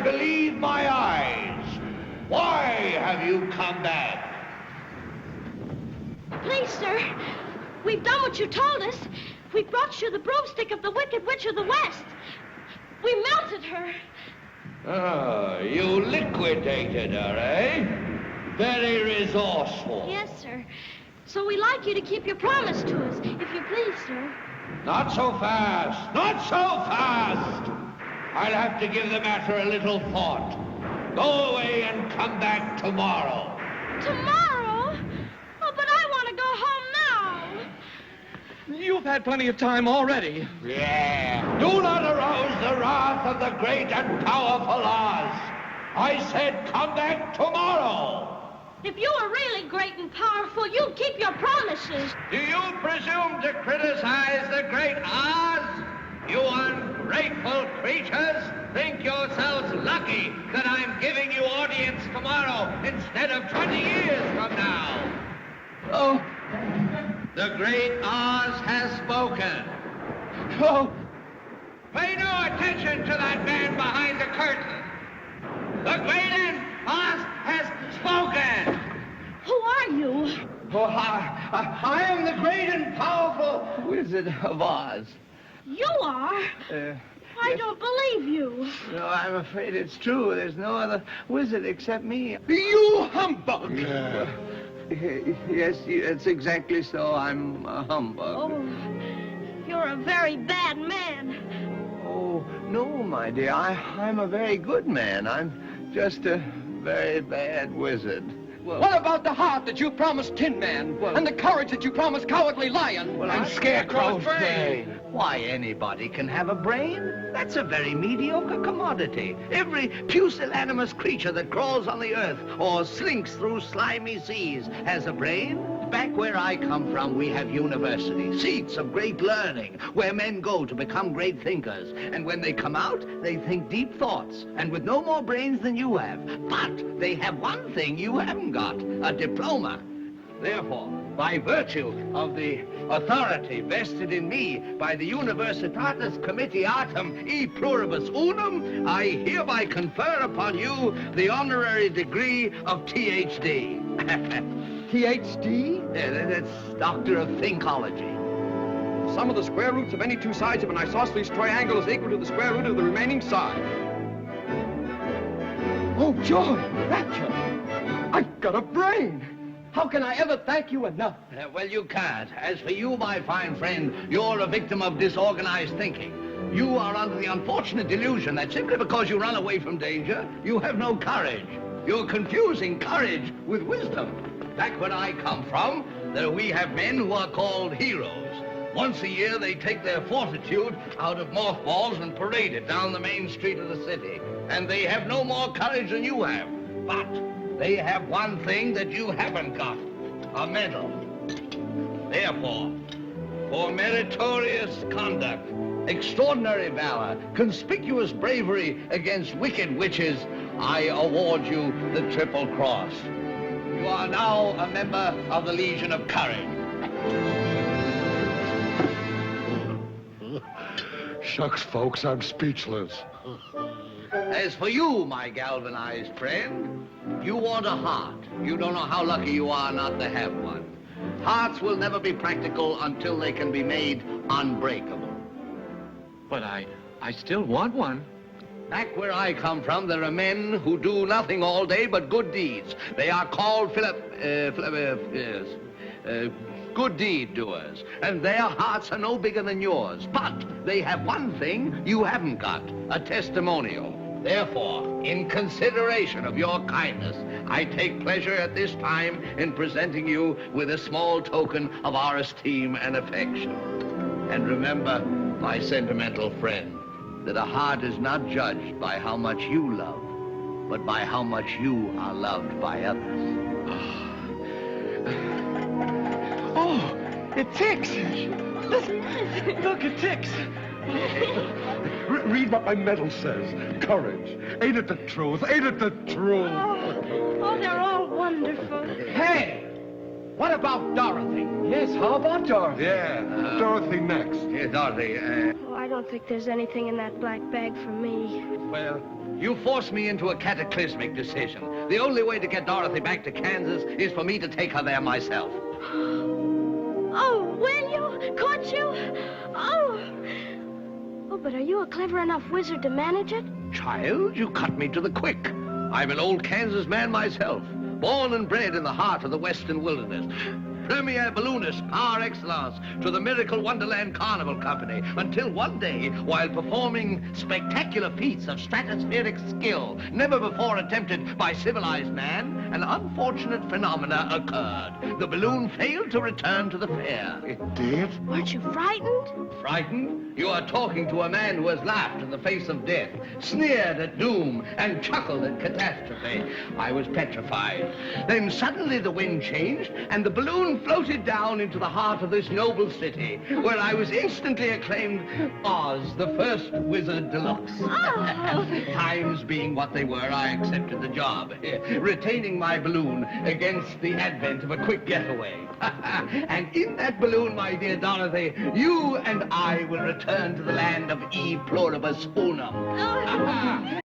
believe my eyes. Why have you come back? Please, sir, we've done what you told us. We brought you the broomstick of the Wicked Witch of the West. We melted her. Oh, you liquidated her, eh? Very resourceful. Yes, sir. So we'd like you to keep your promise to us, if you please, sir. Not so fast. Not so fast. I'll have to give the matter a little thought. Go away and come back tomorrow. Tomorrow? Oh, but I want to go home now. You've had plenty of time already. Yeah. Do not arouse the wrath of the great and powerful Oz. I said come back tomorrow. If you were really great and powerful, you'd keep your promises. Do you presume to criticize the great Oz? You ungrateful creatures! Think yourselves lucky that I'm giving you audience tomorrow instead of 20 years from now. Oh. The great Oz has spoken. Oh. Pay no attention to that man behind the curtain. The great Oz has spoken. Who are you? Oh, I am the great and powerful Wizard of Oz. You are? I don't believe you. No, I'm afraid it's true. There's no other wizard except me. You humbug! Yes, it's exactly so. I'm a humbug. Oh, you're a very bad man. Oh, no, my dear. I'm a very good man. I'm just a very bad wizard. Well, what about the heart that you promised Tin Man? Well, and the courage that you promised Cowardly Lion? Well, and Scarecrow's brain? Why, anybody can have a brain. That's a very mediocre commodity. Every pusillanimous creature that crawls on the earth or slinks through slimy seas has a brain. Back where I come from, we have universities, seats of great learning, where men go to become great thinkers. And when they come out, they think deep thoughts, and with no more brains than you have. But they have one thing you haven't got, a diploma. Therefore, by virtue of the authority vested in me by the Universitatis Comitiatum e Pluribus Unum, I hereby confer upon you the honorary degree of Ph.D. PhD? That's Doctor of Thinkology. Sum of the square roots of any two sides of an isosceles triangle is equal to the square root of the remaining side. Oh, joy, rapture! I've got a brain! How can I ever thank you enough? Well, you can't. As for you, my fine friend, you're a victim of disorganized thinking. You are under the unfortunate delusion that simply because you run away from danger, you have no courage. You're confusing courage with wisdom. Back where I come from, we have men who are called heroes. Once a year, they take their fortitude out of mothballs and parade it down the main street of the city. And they have no more courage than you have. But they have one thing that you haven't got, a medal. Therefore, for meritorious conduct, extraordinary valor, conspicuous bravery against wicked witches, I award you the Triple Cross. You are now a member of the Legion of Courage. Shucks, folks, I'm speechless. As for you, my galvanized friend, you want a heart. You don't know how lucky you are not to have one. Hearts will never be practical until they can be made unbreakable. But I still want one. Back where I come from, there are men who do nothing all day but good deeds. They are called good deed doers, and their hearts are no bigger than yours. But they have one thing you haven't got, a testimonial. Therefore, in consideration of your kindness, I take pleasure at this time in presenting you with a small token of our esteem and affection. And remember, my sentimental friend, that a heart is not judged by how much you love, but by how much you are loved by others. Oh, it ticks! Listen, look, it ticks! Read what my medal says. Courage. Ain't it the truth? Ain't it the truth? Oh, they're all wonderful. Hey! What about Dorothy? Yes, how about Dorothy? Yeah, Dorothy next. Here, Dorothy, Oh, I don't think there's anything in that black bag for me. well, You forced me into a cataclysmic decision. The only way to get Dorothy back to Kansas is for me to take her there myself. Oh, will you? Could you? Oh. Oh, but are you a clever enough wizard to manage it? Child, you cut me to the quick. I'm an old Kansas man myself, born and bred in the heart of the western wilderness. Premier balloonist par excellence to the Miracle Wonderland Carnival Company, until one day, while performing spectacular feats of stratospheric skill never before attempted by civilized man, an unfortunate phenomena occurred. The balloon failed to return to the fair. It did? Weren't you frightened? Frightened? You are talking to a man who has laughed in the face of death, sneered at doom, and chuckled at catastrophe. I was petrified. Then suddenly the wind changed, and the balloon floated down into the heart of this noble city, where I was instantly acclaimed Oz, the first wizard deluxe. Oh. Times being what they were, I accepted the job, retaining my balloon against the advent of a quick getaway. And in that balloon, my dear Dorothy, you and I will return to the land of E pluribus unum.